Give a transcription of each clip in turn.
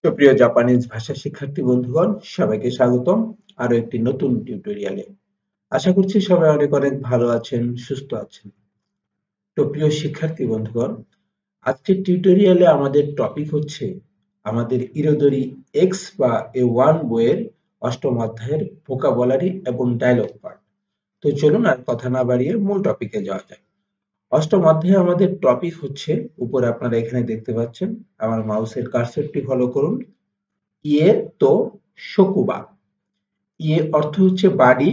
সুপ্রিয় জাপানিজ ভাষা শিক্ষার্থী বন্ধুগণ, সবাইকে স্বাগতম আরো একটি নতুন টিউটোরিয়ালে। আশা করছি সবাই অনেক অনেক ভালো আছেন, সুস্থ আছেন। তো প্রিয় শিক্ষার্থী বন্ধুগণ, আজকের টিউটোরিয়ালে আমাদের টপিক হচ্ছে আমাদের ইরোদরি এক্স বা A1 বইয়ের অষ্টম অধ্যায়ের ভোকাবুলারি এবং ডায়লগ পার্ট। তো চলুন আর কথা না বাড়িয়ে মূল টপিকে যাওয়া যাক। অষ্টম অধ্যায়ে আমাদের টপিক হচ্ছে, উপরে আপনারা এখানে দেখতে পাচ্ছেন, আমার মাউসের কার্সরটি ফলো করুন। ইয়ে তো শকুবা। ইয়ে অর্থ হচ্ছে বাড়ি,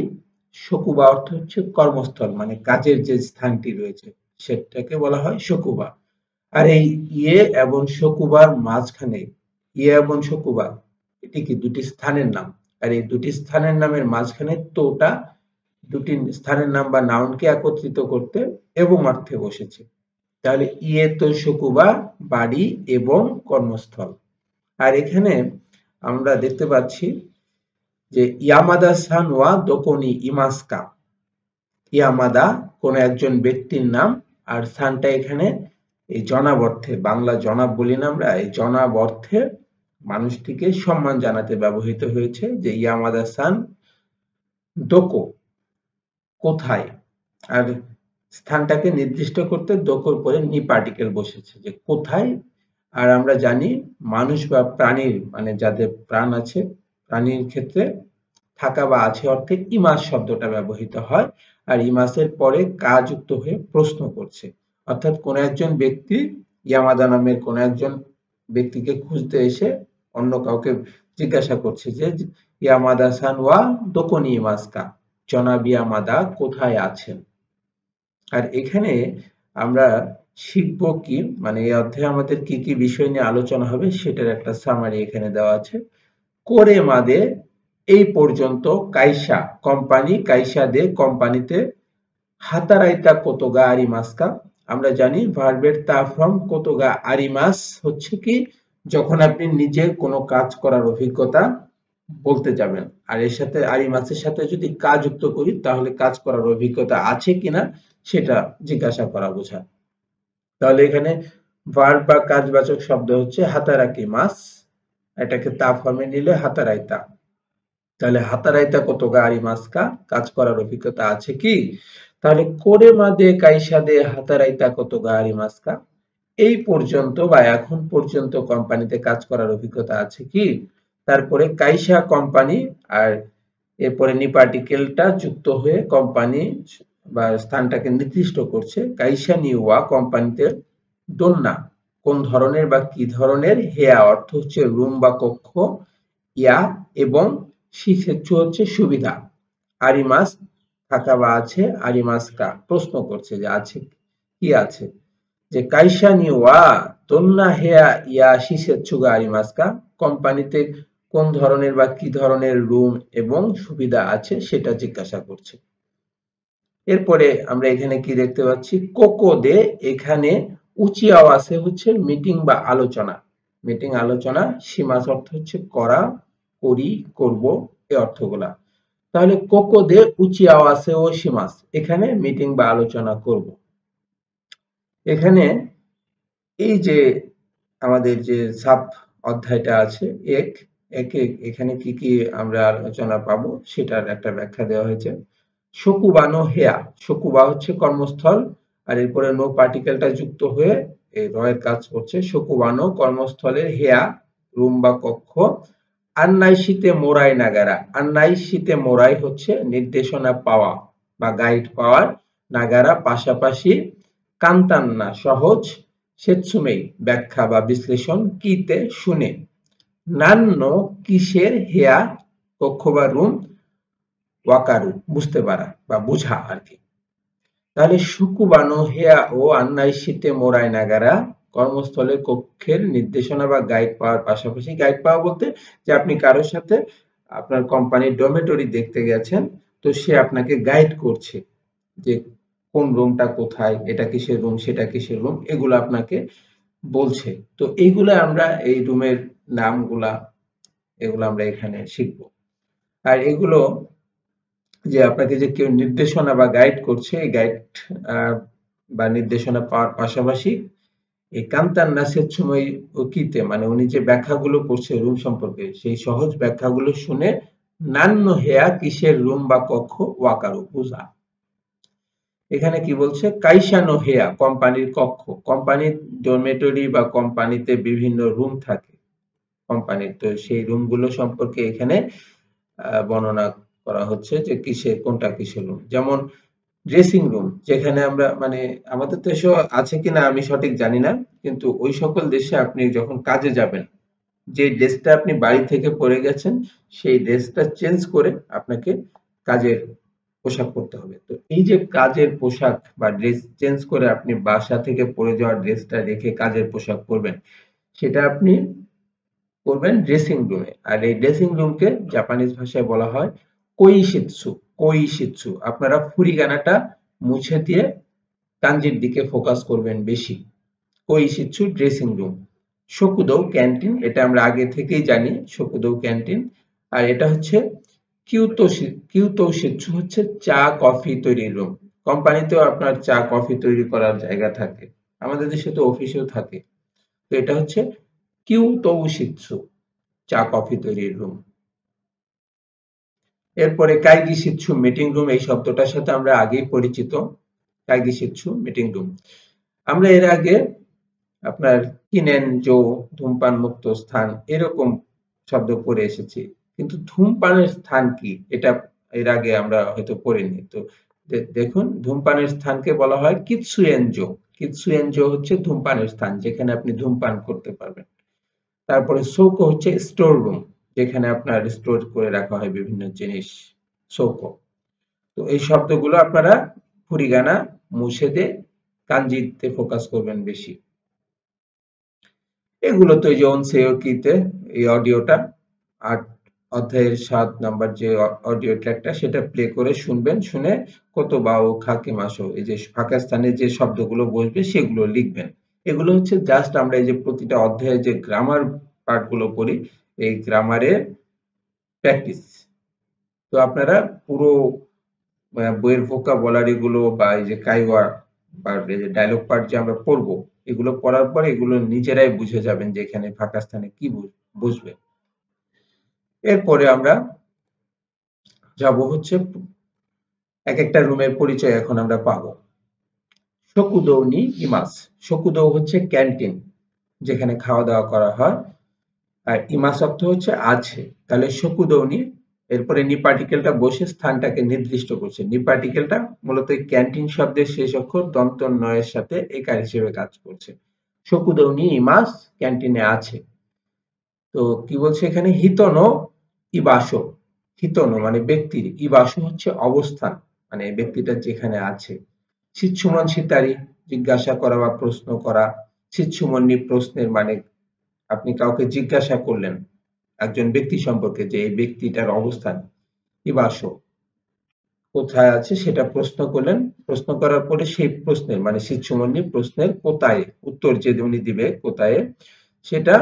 শকুবা অর্থ হচ্ছে কর্মস্থল, মানে কাজের যে স্থানটি রয়েছে সেটাকে বলা হয় শকুবা। আর এই ইয়ে এবং শকুবার মাঝখানে, ইয়ে এবং শকুবা এটি কি দুটি স্থানের নাম, আর এই দুটি স্থানের নামের মাঝখানে তোটা দুটি স্থানের নাম বা নাউনকে একত্রিত করতে এবং অর্থে বসেছে। তাহলে ইয়ে তো শকুবা বাড়ি এবং কর্মস্থল। আর এখানে আমরা দেখতে পাচ্ছি যে ইয়ামাদা সান ওয়া দোকোনি ইমাস্কা। ইয়ামাদা কোন একজন ব্যক্তির নাম, আর সানটা এখানে এই জনাব অর্থে, বাংলা জনাব বলি না আমরা, এই জনাব অর্থে মানুষটিকে সম্মান জানাতে ব্যবহৃত হয়েছে। যে ইয়ামাদা সান দোকো কোথায়, আর স্থানটাকে নির্দিষ্ট করতে দোকোর পরে নি পার্টিকেল বসেছে, যে কোথায়। আর আমরা জানি মানুষ বা প্রাণীর, মানে যাদের প্রাণ আছে, প্রাণীর ক্ষেত্রে থাকা বা আছে অর্থে ইমাস শব্দটা ব্যবহৃত হয়। আর ইমাসের পরে কা যুক্ত হয়ে প্রশ্ন করছে, অর্থাৎ কোন একজন ব্যক্তি ইয়ামাদা নামের কোন একজন ব্যক্তিকে খুঁজতে এসে অন্য কাউকে জিজ্ঞাসা করছে যে ইয়ামাদা সান ওয়া দোকোনি ইমাস্কা, জনাব ইয়ামাদা কোথায় আছেন। আর এখানে আমরা শিখব কি, মানে এই অধ্যায়ে আমাদের কি কি বিষয় নিয়ে আলোচনা হবে সেটার একটা সামারি এখানে দেওয়া আছে। করে মাদে এই পর্যন্ত কাইসা কোম্পানি, কাইসা দে কোম্পানিতে, হাতারাইতা কোতোগা আরিমাস্কা। আমরা জানি ভার্বের তা ফর্ম কোতোগা আরিমাস হচ্ছে কি যখন আপনি নিজে কোনো কাজ করার অভিজ্ঞতা বলতে যাবেন, আর এর সাথে আরিমাসের সাথে যদি কাজ যুক্ত করি তাহলে কাজ করার অভিজ্ঞতা আছে কিনা সেটা জিজ্ঞাসা করা বোঝায়। তাহলে এখানে ভার্ব বা কাজবাচক শব্দ হচ্ছে হাতারাকি মাস, এটাকে তা ফর্মে নিলে হাতারাইতা। তাহলে হাতারাইতা কোতোগা আরিমাস্কা, কাজ করার অভিজ্ঞতা আছে কি। তাহলে করে মাদে কাইসা দে হাতারাইতা কোতোগা আরিমাস্কা, এই পর্যন্ত বা এখন পর্যন্ত কোম্পানিতে কাজ করার অভিজ্ঞতা আছে কি। তারপরে কাইসা কোম্পানি, আর এরপরে নি পার্টিকেলটা যুক্ত হয়ে কোম্পানি বা স্থানটাকে নির্দিষ্ট করছে। কাইসা নিওয়া কোম্পানিতে, দোন্না কোন ধরনের বা কি ধরনের, হেয়া অর্থ হচ্ছে রুম বা কক্ষ, ইয়া এবং শিখেচ্ছু হচ্ছে সুবিধা, আরিমাস থাকা বা আছে, আরিমাস্কা প্রশ্ন করছে যে আছে কি আছে। যে কাইসা নিওয়া দোন্না হেয়া ইয়া শিখেচ্ছুগা আরিমাস্কা, কোম্পানিতে কোন ধরনের বা কি ধরনের রুম এবং সুবিধা আছে সেটা জিজ্ঞাসা করছে। এরপরে আমরা এখানে কি দেখতে পাচ্ছি, কোকো দে, এখানে উচি আওয়াজে হচ্ছে মিটিং বা আলোচনা। মিটিং আলোচনা, সীমাস অর্থ হচ্ছে করা, করি, করব, এই অর্থগুলা। তাহলে কোকো দে উচি আওয়াজে ও সীমাস, এখানে মিটিং বা আলোচনা করব। এখানে এই যে আমাদের যে সাব অধ্যায়টা আছে এক, একে এখানে কি কি আমরা আলোচনা পাবো সেটার একটা ব্যাখ্যা দেওয়া হয়েছে। শকুবানো হেয়া, শকুবা হচ্ছে কর্মস্থল, আর এরপরে নো পার্টিকেলটা যুক্ত হয়ে এই রয়ের কাজ করছে। শকুবানো কর্মস্থলের, হেয়া রুম বা কক্ষ, আন্নাইশিতে মোরাই নাগারা, আন্নাইশিতে মোরাই হচ্ছে নির্দেশনা পাওয়া বা গাইড পাওয়ার, নাগারা পাশাপাশি, কান্তান্না সহজ, সেতসুমেই ব্যাখ্যা বা বিশ্লেষণ, কিতে শুনে, নান্ন কিসের, হেয়া কক্ষ বা রুম, ওয়াকারু বুঝতে পারা বা বোঝা আর কি। তাহলে সুকুবানো হেয়া ও আন্নাইশিতে মোরাই নাগারা, কর্মস্থলে কক্ষের নির্দেশনা বা গাইড পাওয়ার পাশাপাশি, গাইড পাওয়া বলতে যে আপনি কারোর সাথে আপনার কোম্পানির ডরমেটরি দেখতে গেছেন, তো সে আপনাকে গাইড করছে যে কোন রুমটা কোথায়, এটা কিসের রুম, সেটা কিসের রুম, এগুলো আপনাকে বলছে। তো এইগুলো আমরা এই রুমের নামগুলা, এগুলো আমরা এখানে শিখব। আর এগুলো যে আপনাকে যে কেউ নির্দেশনা বা গাইড করছে, এই গাইড বা নির্দেশনা পাওয়ার পাশাপাশি এই কান্তান নাসের সময় কিতে মানে উনি যে ব্যাখ্যাগুলো করছে রুম সম্পর্কে সেই সহজ ব্যাখ্যাগুলো শুনে নান্য হেয়া কিসের রুম বা কক্ষ ওয়াকারু বুঝা। এখানে কি বলছে কাইসানো হেয়া কোম্পানির কক্ষ, কোম্পানির ডরমেটরি বা কোম্পানিতে বিভিন্ন রুম থাকে কোম্পানির, তো সেই রুমগুলো সম্পর্কে এখানে বর্ণনা করা হচ্ছে যে কিসের কোনটা কিসের রুম। যেমন ড্রেসিং রুম, যেখানে আমরা মানে আমাদের দেশে আছে কিনা আমি সঠিক জানি না, কিন্তু ওই সকল দেশে আপনি যখন কাজে যাবেন যে ড্রেসটা আপনি বাড়ি থেকে পরে গেছেন সেই ড্রেসটা চেঞ্জ করে আপনাকে কাজের পোশাক পরতে হবে। তো এই যে কাজের পোশাক বা ড্রেস চেঞ্জ করে আপনি বাসা থেকে পরে যাওয়া ড্রেসটা রেখে কাজের পোশাক পরবেন, সেটা আপনি করবেন ড্রেসিং রুমে। আর এই ড্রেসিং রুমকে জাপানিজ ভাষায় বলা হয় কোইশিৎসু। কোইশিৎসু, আপনারা ফুরিগানাটা মুছে দিয়ে কাঞ্জির দিকে ফোকাস করবেন বেশি। কোইশিৎসু ড্রেসিং রুম। শকুদৌ ক্যান্টিন, এটা আমরা আগে থেকেই জানি শকুদৌ ক্যান্টিন। আর এটা হচ্ছে কিউতোশিৎসু হচ্ছে চা কফি তৈরির রুম। কোম্পানিতেও আপনার চা কফি তৈরি করার জায়গা থাকে, আমাদের দেশে তো অফিসেও থাকে। তো এটা হচ্ছে কিউতোশিৎসু চা কফি তৈরির রুম। এরপরে কাইগিশিৎসু মিটিং রুম, এই শব্দটার সাথে আমরা আগেই পরিচিত। কাইগিশিৎসু মিটিং রুম। আমরা এর আগে আপনার কিনেনজো ধূমপান মুক্ত স্থান এরকম শব্দ পড়ে এসেছি, কিন্তু ধূমপানের স্থান কি এটা এর আগে আমরা হয়তো পড়িনি। তো দেখুন ধূমপানের স্থানকে বলা হয় কিৎসুয়েনজো। কিৎসুয়েনজো হচ্ছে ধূমপানের স্থান যেখানে আপনি ধূমপান করতে পারবেন। তারপরে সৌকো হচ্ছে স্টোর রুম, যেখানে আপনার স্টোর করে রাখা হয় বিভিন্ন জিনিস, সৌকো। তো এই শব্দগুলো আপনারা ফুরিগানা মুছে দিয়ে কাঞ্জিতে ফোকাস করবেন বেশি। এগুলো তো এই যে অনসেওকিতে এই অডিওটা ৮ অধ্যায়ের ৭ নাম্বার যে অডিও ট্র্যাকটা সেটা প্লে করে শুনবেন, শুনে কোতোবাও খাকেমাসো এই যে ফাঁকা স্থানে যে শব্দগুলো বসবে সেগুলো লিখবেন। এগুলো হচ্ছে জাস্ট আমরা এই যে প্রতিটা অধ্যায়ে যে গ্রামার পার্টগুলো পড়ি এই গ্রামারের প্র্যাকটিস। তো আপনারা পুরো বইয়ের ভোকাবুলারি গুলো বা এই যে কাইওয়া বা এই যে ডায়লগ পার্ট যে আমরা পড়বো এগুলো পড়ার পরে এগুলো নিজেরাই বুঝে যাবেন যে এখানে ফাঁকা স্থানে কি বসবে। এরপরে আমরা যাব হচ্ছে এক একটা রুমের পরিচয় এখন আমরা পাবো। শকুদৌ নি ইমাস, শকুদৌ হচ্ছে ক্যান্টিন যেখানে খাওয়া দাওয়া করা হয়, আর ইমাস অর্থ হচ্ছে আছে। তাহলে শকুদৌ নি, এরপরে নি পার্টিকেলটা বসে স্থানটাকে নির্দিষ্ট করছে। নি পার্টিকেলটা মূলত ক্যান্টিন শব্দের শেষ অক্ষর দন্ত নয়ের সাথে একার হিসেবে কাজ করছে। শকুদৌ নি ইমাস, ক্যান্টিনে আছে। তো কি বলছে এখানে হিতনো ইবাসো, হিতনো মানে ব্যক্তির, ইবাসো হচ্ছে অবস্থান মানে ব্যক্তিটা যেখানে আছে। শিৎসুমন শিতারি জিজ্ঞাসা করা বা প্রশ্ন করা। শিৎসুমনি প্রশ্নের মানে আপনি কাউকে জিজ্ঞাসা করলেন একজন ব্যক্তি সম্পর্কে যে এই ব্যক্তিটার অবস্থান। ইবাসো কোথায় আছে সেটা প্রশ্ন করলেন, প্রশ্ন করার পরে সেই প্রশ্নের মানে শিৎসুমনি প্রশ্নের কোথায় উত্তর যে উনি দিবে কোথায় সেটা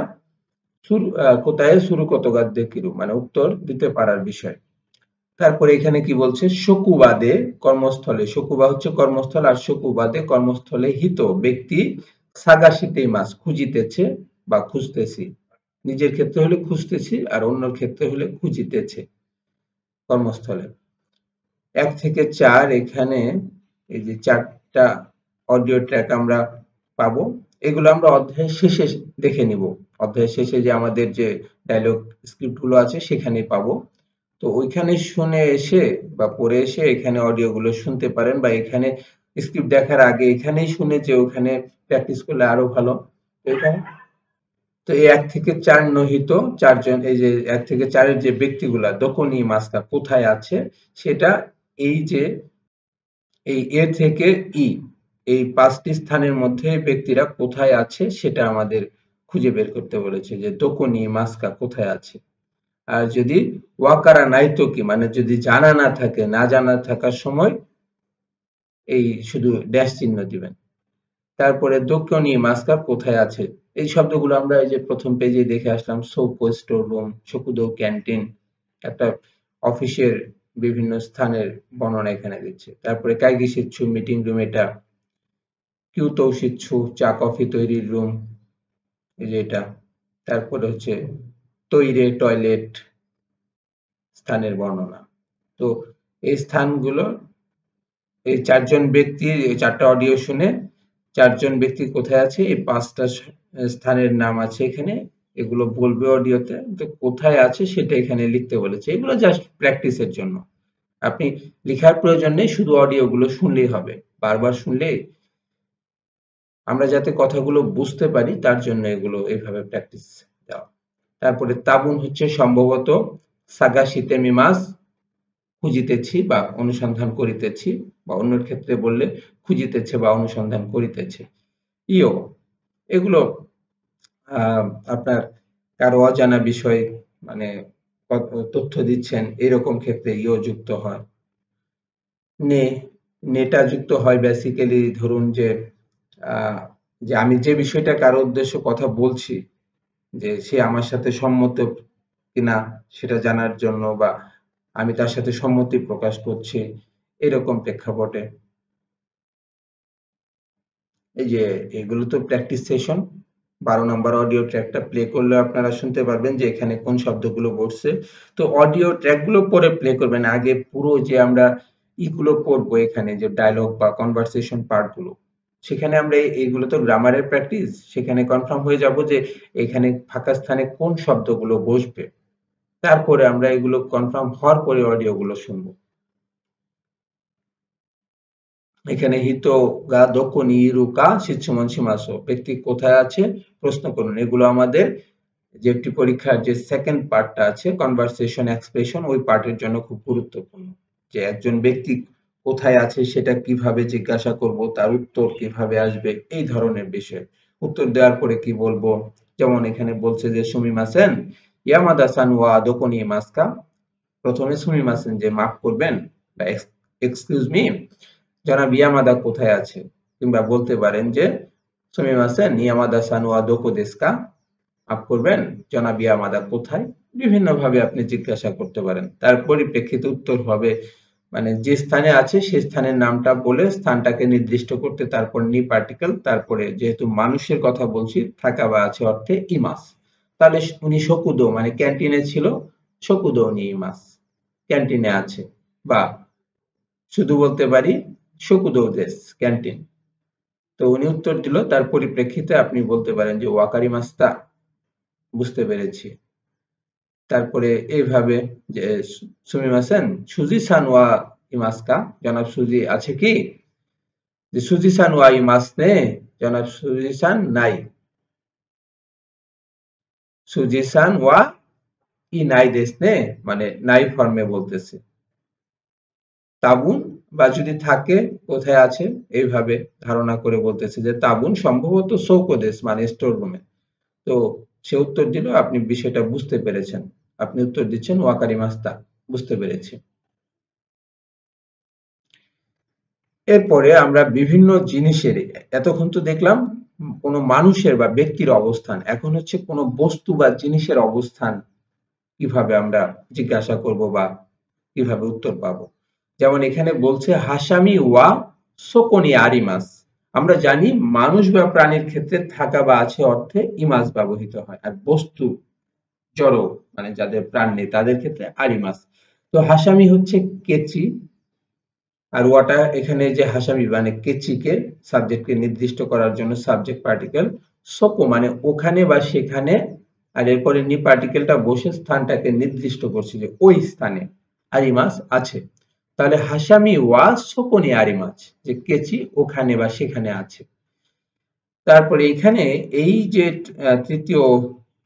কোথায় শুরু কত গাদ্যে কিরু মানে উত্তর দিতে পারার বিষয়। তারপরে এখানে কি বলছে শকুবাদে কর্মস্থলে, শকুবা হচ্ছে কর্মস্থল আর শকুবাদে কর্মস্থলে হিত ব্যক্তি সাগাশিতে মাছ খুঁজিতেছে বা খুঁজতেছি। নিজের ক্ষেত্রে হলে খুঁজতেছি আর অন্যর ক্ষেত্রে হলে খুঁজিতেছে কর্মস্থলে। ১ থেকে ৪ এখানে এই যে ৪টা অডিও ট্র্যাক আমরা পাবো, এগুলো আমরা অধ্যায়ের শেষে দেখে নিব। অধ্যায়ের শেষে যে আমাদের যে ডায়লগ স্ক্রিপ্ট গুলো আছে সেখানেই পাবো। তো ওইখানে শুনে এসে বা পড়ে এসে এখানে অডিও গুলো শুনতে পারেন, বা এখানে স্ক্রিপ্ট দেখার আগে এখানেই শুনে যে ওখানে প্র্যাকটিস করলে আরো ভালো। এখানে তো এই ১ থেকে ৪ নহিত চারজন, এই যে ১ থেকে ৪ এর যে ব্যক্তিগুলা দোকনি মাস্কা কোথায় আছে সেটা এই যে এই এ থেকে ই এই ৫ টি স্থানের মধ্যে ব্যক্তিরা কোথায় আছে সেটা আমাদের খুঁজে বের করতে বলেছে যে দোকনি মাস্কা কোথায় আছে। আর যদি ওয়াকারা নাইতো কি মানে যদি জানা না থাকে, না জানা থাকার সময় এই শুধু ড্যাশ চিহ্ন দিবেন। তারপরে দোকনি মাস্কা কোথায় আছে এই শব্দগুলো আমরা এই যে প্রথম পেজে দেখে আসলাম। সৌকো স্টোর রুম, শকুদো ক্যান্টিন, একটা অফিসের বিভিন্ন স্থানের বর্ণনা এখানে দিচ্ছে। তারপরে কাইগিশিৎসু মিটিং রুম, এটা কিউ তৌশিচ্ছু, চা কফি তৈরির রুম, এই যে এটা। তারপরে হচ্ছে তৈরে টয়লেট, স্থানের বর্ণনা। তো এই স্থানগুলো, এই চারজন ব্যক্তির এই 4টা অডিও শুনে 4জন ব্যক্তি কোথায় আছে এই 5টা স্থানের নাম আছে এখানে, এগুলো বলবে অডিওতে, তো কোথায় আছে সেটা এখানে লিখতে বলেছে। এগুলো জাস্ট প্র্যাকটিসের জন্য, আপনি লেখার প্রয়োজন নেই, শুধু অডিওগুলো শুনলেই হবে। বারবার শুনলে আমরা যাতে কথাগুলো বুঝতে পারি তার জন্য এগুলো এইভাবে প্র্যাকটিস দেওয়া। তারপরে তাবুন হচ্ছে সম্ভবত সাগাশিতে মিমাস, খুঁজিতেছি বা অনুসন্ধান করিতেছি, বা অন্য ক্ষেত্রে বললে খুঁজিতেছে বা অনুসন্ধান করিতেছে। ইও, এগুলো আপনার কারো অজানা বিষয় মানে তথ্য দিচ্ছেন, এরকম ক্ষেত্রে ইও যুক্ত হয়। নেটা যুক্ত হয় বেসিক্যালি ধরুন যে যে আমি যে বিষয়টা কারো উদ্দেশ্য কথা বলছি, যে সে আমার সাথে সম্মত কিনা সেটা জানার জন্য, বা আমি তার সাথে সম্মতি প্রকাশ করছি, এরকম প্রেক্ষাপটে। এই যে এগুলো তো প্র্যাকটিস সেশন। 12 নম্বর অডিও ট্র্যাকটা প্লে করলে আপনারা শুনতে পারবেন যে এখানে কোন শব্দগুলো বসছে। তো অডিও ট্র্যাকগুলো পরে প্লে করবেন, আগে পুরো যে আমরা ইগুলো পড়বো এখানে যে ডায়লগ বা কনভারসেশন পার্টগুলো, সেখানে আমরা এইগুলো তো গ্রামারের প্র্যাকটিস, সেখানে কনফার্ম হয়ে যাব যে এখানে ফাঁকা স্থানে কোন শব্দগুলো বসবে। তারপরে আমরা এগুলো কনফার্ম হওয়ার পরে অডিওগুলো শুনবো। এখানে হিতো গা দোকনি রুকা শিচ্ছুমন সীমাসো, ব্যক্তি কোথায় আছে প্রশ্ন করুন। এগুলো আমাদের যে একটি পরীক্ষার যে সেকেন্ড পার্টটা আছে কনভারসেশন এক্সপ্রেশন, ওই পার্টের জন্য খুব গুরুত্বপূর্ণ। যে একজন ব্যক্তি কোথায় আছে সেটা কিভাবে জিজ্ঞাসা করব, তার উত্তর কিভাবে আসবে, এই ধরনের বিষয়। উত্তর দেওয়ার পরে কি বলবো, যেমন এখানে বলছে যে সুমিমাসেন ইয়ামাদা সান ওয়া দোকনি মাস্কা, প্রথমে সুমিমাসেন যে মাফ করবেন বা এক্সকিউজ মি, জনাব ইয়ামাদা কোথায় আছে, কিংবা বলতে পারেন যে সুমিমাসেন ইয়ামাদা সান ওয়া দোকো দেশু কা, মাফ করবেন জনাব ইয়ামাদা কোথায়। বিভিন্ন ভাবে আপনি জিজ্ঞাসা করতে পারেন, তার পরিপ্রেক্ষিতে উত্তর হবে মানে যে স্থানে আছে সে স্থানের নামটা বলে স্থানটাকে নির্দিষ্ট করতে, তারপর নি পার্টিকেল, তারপরে যেহেতু মানুষের কথা বলছি থাকা বা আছে অর্থে ইমাস, তাহলে উনি শকুদো মানে ক্যান্টিনে ছিল, শকুদো নি ইমাস, ক্যান্টিনে আছে। বা শুধু বলতে পারি শকুদো দেশ ক্যান্টিন। তো উনি উত্তর দিল, তার পরিপ্রেক্ষিতে আপনি বলতে পারেন যে ওয়াকারি মাস্তা, বুঝতে পেরেছি। তারপরে এইভাবে যে সুমিমাসেন সুজি সান ওয়া ইমাসকা, জনাব সুজি আছে কি, যে সুজি সান ওয়া ইমাস নে, জনাব সুজি সান নাই, সুজি সান ওয়া ই নাই দেশ নে, মানে নাই ফর্মে বলতেছে। তাবুন বা যদি থাকে কোথায় আছে, এইভাবে ধারণা করে বলতেছে যে তাবুন সম্ভবত সৌকোদেশ মানে স্টোর রুমে। তো সে উত্তর দিল, আপনি বিষয়টা বুঝতে পেরেছেন, আপনি উত্তর দিচ্ছেন ওয়াকারি মাস্তা, বুঝতে পেরেছি। এরপরে আমরা বিভিন্ন জিনিসের, এতক্ষণ তো দেখলাম কোনো মানুষের বা ব্যক্তির অবস্থান, এখন হচ্ছে কোনো বস্তু বা জিনিসের অবস্থান কিভাবে আমরা জিজ্ঞাসা করব বা কিভাবে উত্তর পাবো। যেমন এখানে বলছে হাসামি ওয়া সোকনি আরিমাস, আমরা জানি মানুষ বা প্রাণীর ক্ষেত্রে থাকা বা আছে অর্থে ইমাস ব্যবহৃত হয়, আর বস্তু জড় মানে যাদের প্রাণ নেই তাদের ক্ষেত্রে আরিমাস। তো হাসামি হচ্ছে কেচি, আর ওয়াটা এখানে যে হাসামি মানে কেচিকে সাবজেক্টকে নির্দিষ্ট করার জন্য সাবজেক্ট পার্টিকেল, সোকো মানে ওখানে বা সেখানে, আর এরপরে নি পার্টিকেলটা বসে স্থানটাকে নির্দিষ্ট করছে যে ওই স্থানে আরিমাস আছে। তাহলে হাসামি ওয়া সোকোনি আরিমাস, যে কেচি ওখানে বা সেখানে আছে। তারপরে এখানে এই যে তৃতীয়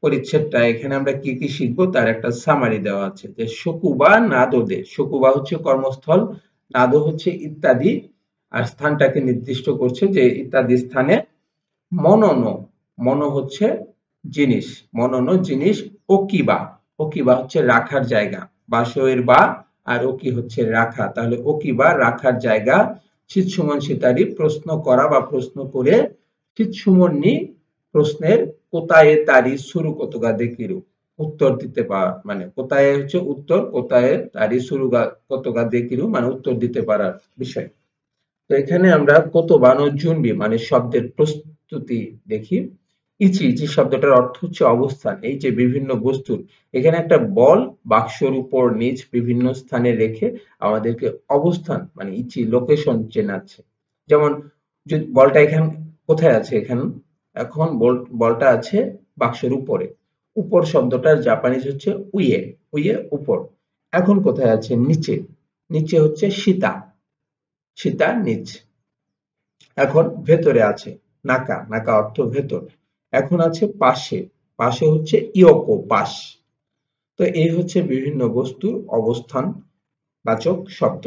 পরিচ্ছেদটা, এখানে আমরা কি কি শিখবো তার একটা সামারি দেওয়া আছে, যে শকুবা নাদোদে, শকুবা হচ্ছে কর্মস্থল, নাদো হচ্ছে ইত্যাদি, আর স্থানটাকে নির্দিষ্ট করছে যে ইত্যাদি স্থানে মননো, মনো হচ্ছে জিনিস, মননো জিনিস, ওকিবা, ওকিবা হচ্ছে রাখার জায়গা, বাসয়ের বা, আর ওকি হচ্ছে রাখা, তাহলে ওকিবা রাখার জায়গা, শীতসুমন সিতারি প্রশ্ন করা বা প্রশ্ন করে, শীতসুমনি প্রশ্নের কোতায়ে তারি শুরু কতগা দেখিরু, উত্তর দিতে পারা, মানে কোতায়ে হচ্ছে উত্তর, কোতায়ে তারি শুরু কতগা দেখিরু মানে উত্তর দিতে পারার বিষয়। তো এখানে আমরা কোতোবা নো জুনবি মানে শব্দের প্রস্তুতি দেখি। ইচি, ইচি শব্দটার অর্থ হচ্ছে অবস্থান। এই যে বিভিন্ন বস্তুর, এখানে একটা বল বাক্সর উপর নিচ বিভিন্ন স্থানে রেখে আমাদেরকে অবস্থান মানে ইচি লোকেশন চেনাচ্ছে। যেমন বলটা এখানে কোথায় আছে, এখন বলটা আছে বাক্সের উপরে। উপর শব্দটার জাপানিজ হচ্ছে উইয়ে, উইয়ে উপর। এখন কোথায় আছে, নিচে, নিচে হচ্ছে সীতা, সীতা নিচ। এখন ভেতরে আছে, নাকা, নাকা অর্থ ভেতর। এখন আছে পাশে, পাশে হচ্ছে ইয়োকো, পাশ। তো এই হচ্ছে বিভিন্ন বস্তুর অবস্থান বাচক শব্দ।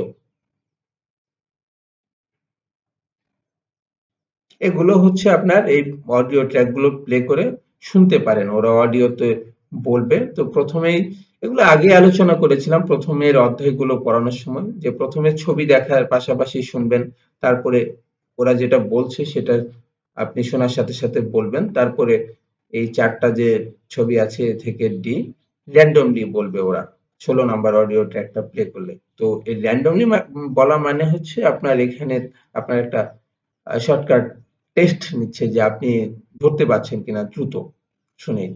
এগুলো হচ্ছে আপনার এই অডিও ট্র্যাক গুলো প্লে করে শুনতে পারেন, ওরা অডিওতে বলবে। তো প্রথমেই এগুলো আগে আলোচনা করেছিলাম প্রথমের অধ্যায়গুলো পড়ানোর সময়, যে প্রথমে ছবি দেখার পাশাপাশি শুনবেন, তারপরে ওরা যেটা বলছে সেটা আপনি শোনার সাথে সাথে বলবেন, তারপরে এই চারটা যে ছবি আছে এ থেকে ডি র্যান্ডমলি বলবে ওরা 16 নাম্বার অডিও ট্র্যাকটা প্লে করলে। তো এই র্যান্ডমলি বলা মানে হচ্ছে আপনার এখানে আপনার একটা শর্টকাট টেস্ট নিচ্ছে যে আপনি ধরতে পারছেন কিনা দ্রুত শুনেই।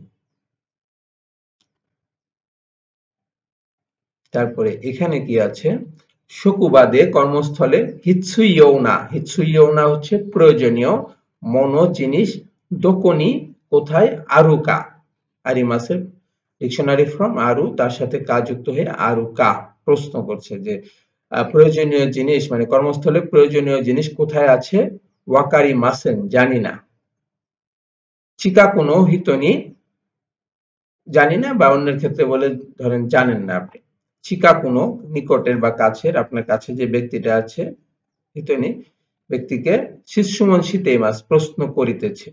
তারপরে এখানে কি আছে, শকুবাদে কর্মস্থলে হিৎসুইয়ৌনা, হিৎসুইয়ৌনা হচ্ছে প্রয়োজনীয় মনো জিনিস, দোকনি কোথায়, আরুকা, আরিমাসের ডিকশনারি ফ্রম আরু, তার সাথে কা যুক্ত হয়ে আরুকা প্রশ্ন করছে যে প্রয়োজনীয় জিনিস মানে কর্মস্থলে প্রয়োজনীয় জিনিস কোথায় আছে, ওয়াকারি মাসেন জানি না, চিকাকুনো হিতনি জানি না, বা অন্যের ক্ষেত্রে বলে ধরেন জানেন না আপনি। চিকাকুনো নিকটের বা কাছের, আপনার কাছে যে ব্যক্তিটা আছে হিতনি ব্যক্তিকে শিশুমন শীতেই মাস প্রশ্ন করিতেছে,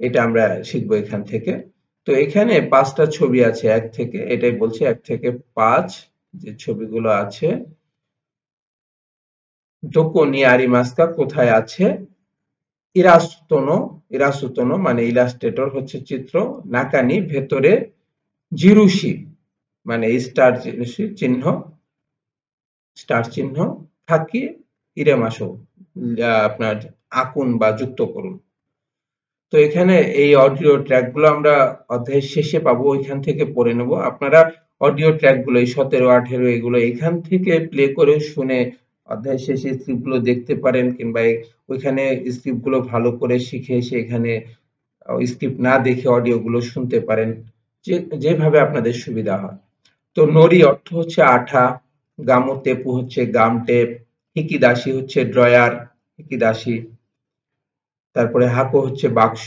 এটা আমরা শিখবো এখান থেকে। তো এখানে 5টা ছবি আছে এক থেকে, এটাই বলছে 1 থেকে 5 যে ছবিগুলো আছে। দোকনি আরিমাস্কা কোথায় আছে, ইরাস্তনো, ইরাসুতনো মানে ইলাস্ট্রেটর হচ্ছে চিত্র, নাকানি ভেতরে, জিরুশি মানে স্টার চিহ্ন, স্টার চিহ্ন, থাকি ইরেমাসো আপনার আঁকুন বা যুক্ত করুন। তো এখানে এই অডিও ট্র্যাক গুলো আমরা অধ্যায়ের শেষে পাবো, ওইখান থেকে পড়ে নেব। আপনারা অডিও ট্র্যাক গুলো এই 17, 18 এগুলো এখান থেকে প্লে করে শুনে অধ্যায়ের শেষে স্ক্রিপ্ট গুলো দেখতে পারেন, কিংবা ওইখানে স্ক্রিপ্ট গুলো ভালো করে শিখে এসে এখানে স্ক্রিপ্ট না দেখে অডিও গুলো শুনতে পারেন, যেভাবে আপনাদের সুবিধা হয়। তো নরি অর্থ হচ্ছে আঠা, গামো তেপু হচ্ছে গাম টেপ, হিকিদাসি হচ্ছে ড্রয়ার, হিকিদাসি। তারপরে হাকো হচ্ছে বাক্স,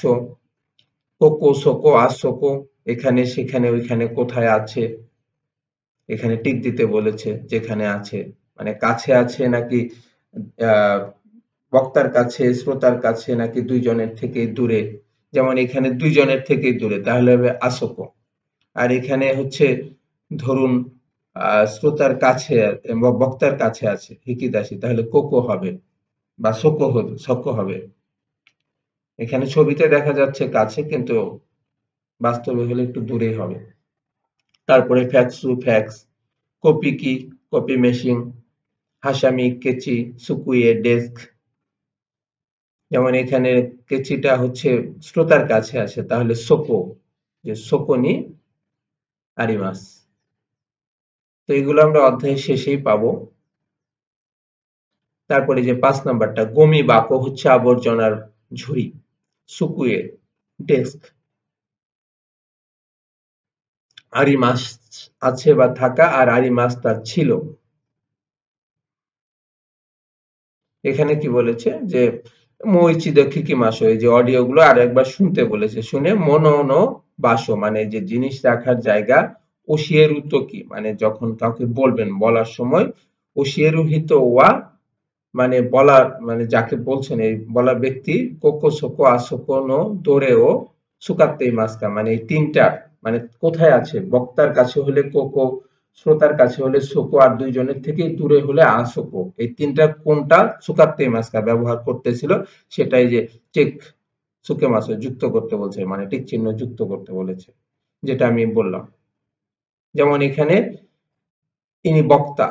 কোকো সোকো আসোকো এখানে সেখানে ওইখানে কোথায় আছে, এখানে টিক দিতে বলেছে যেখানে আছে, মানে কাছে আছে নাকি আহ বক্তার কাছে, শ্রোতার কাছে, নাকি দুইজনের থেকে দূরে। যেমন এখানে দুইজনের থেকে দূরে, তাহলে হবে আসোকো। আর এখানে হচ্ছে ধরুন শ্রোতার কাছে বা বক্তার কাছে আছে হিকিদাসি, তাহলে কোকো হবে বা সোকো হবে, সকো হবে। এখানে ছবিতে দেখা যাচ্ছে কাছে, কিন্তু বাস্তবে হলে একটু দূরেই হবে। তারপরে ফ্যাক্সু ফ্যাক্স, কপি কি কপি মেশিন, হাসামি কেচি, সুকুইয়ে ডেস্ক। যেমন এখানে কেচিটা হচ্ছে শ্রোতার কাছে আছে, তাহলে সোকো, যে সোকোনি আরিমাস। তো এগুলো আমরা অধ্যায়ের শেষেই পাবো। তারপরে যে 5 নাম্বারটা, গমি বাকো হচ্ছে আবর্জনার ঝুড়ি, সুকুয়ে ডেস্ক, আরিমাস আছে বা থাকা, আর আরিমাস তার ছিল। এখানে কি বলেছে যে মইচিদো কিকিমাসো, এই যে অডিও গুলো আর একবার শুনতে বলেছে, শুনে মনো বাসো মানে যে জিনিস রাখার জায়গা, ওশিয়েরু তোকি মানে যখন কাউকে বলবেন বলার সময়, ওশিয়েরু হিতো ওয়া মানে বলার মানে যাকে বলছেন এই বলা ব্যক্তি, কোকো সোকো আসোকো নো দোরেও সুকাত্তেই মাস্কা মানে এই তিনটা মানে কোথায় আছে, বক্তার কাছে হলে কোকো, শ্রোতার কাছে হলে সোকো, আর দুইজনের থেকে দূরে হলে আসোকো, এই তিনটা কোনটা সুকাত্তেই মাস্কা ব্যবহার করতেছিল, সেটাই যে চেক সুকে মাসে যুক্ত করতে বলছে, মানে টিক চিহ্ন যুক্ত করতে বলেছে, যেটা আমি বললাম। যেমন এখানে ইনি বক্তা,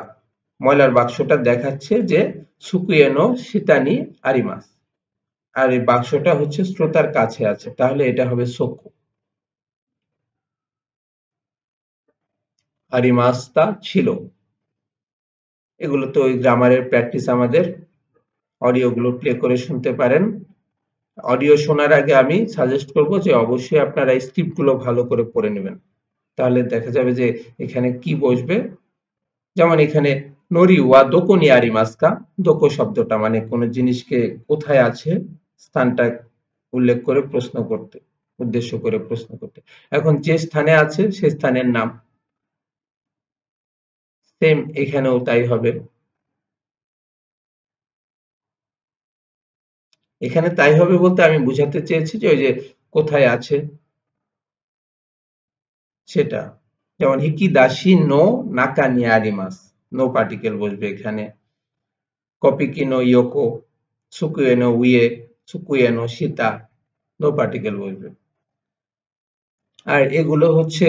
ময়লার বাক্সটা দেখাচ্ছে যে সুকুয়েনো শিতানি আরিমাস। আর এই বাক্সটা হচ্ছে শ্রোতার কাছে আছে, তাহলে এটা হবে সোকো। আরিমাস্তা ছিল। এগুলো তো ওই গ্রামারের প্র্যাকটিস আমাদের। অডিওগুলো প্লে করে শুনতে পারেন। অডিও শোনার আগে আমি সাজেস্ট করব যে অবশ্যই আপনারা এই স্ক্রিপ্টগুলো ভালো করে পড়ে নেবেন। তাহলে দেখা যাবে যে এখানে কি বসবে। যেমন এখানে নরি ওয়া দোকো নি আরিমাস্কা। দোকো শব্দটা মানে কোনো জিনিসকে কোথায় আছে স্থানটা উল্লেখ করে প্রশ্ন করতে, উদ্দেশ্য করে প্রশ্ন করতে। এখন যে স্থানে আছে সে স্থানের নাম। সেম এখানেও তাই হবে। এখানে তাই হবে বলতে আমি বুঝাতে চেয়েছি যে ওই যে কোথায় আছে সেটা। যেমন হিকিদাশি নো নাকা নি আরিমাস। নো পার্টিকেল বসবে এখানে। কপিকি নো ইয়োকো, সুকুয়ে নো উইয়ে, সুকুয়ে নো সীতা, নো পার্টিকেল বসবে। আর এগুলো হচ্ছে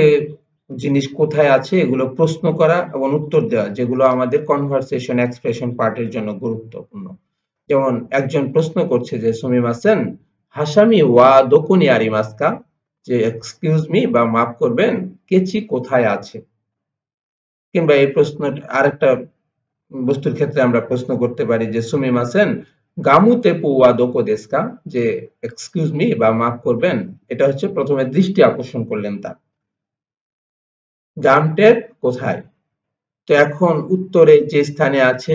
জিনিস কোথায় আছে এগুলো প্রশ্ন করা এবং উত্তর দেওয়া, যেগুলো আমাদের কনভারসেশন এক্সপ্রেশন পার্টের জন্য গুরুত্বপূর্ণ। যেমন একজন প্রশ্ন করছে যে সুমিমাসেন হাসামি ওয়া দোকুনি আরিমাস্কা, যে এক্সকিউজ মি বা মাফ করবেন কেচি কোথায় আছে। কিংবা এই প্রশ্ন আরেকটা বস্তুর ক্ষেত্রে আমরা প্রশ্ন করতে পারি যে সুমিমাসেন গামুতে পুয়া দোকো দেস্কা, যে এক্সকিউজ মি বা মাফ করবেন, এটা হচ্ছে প্রথমে দৃষ্টি আকর্ষণ করলেন তার, গামটের কোথায়। তো এখন উত্তরে যে স্থানে আছে,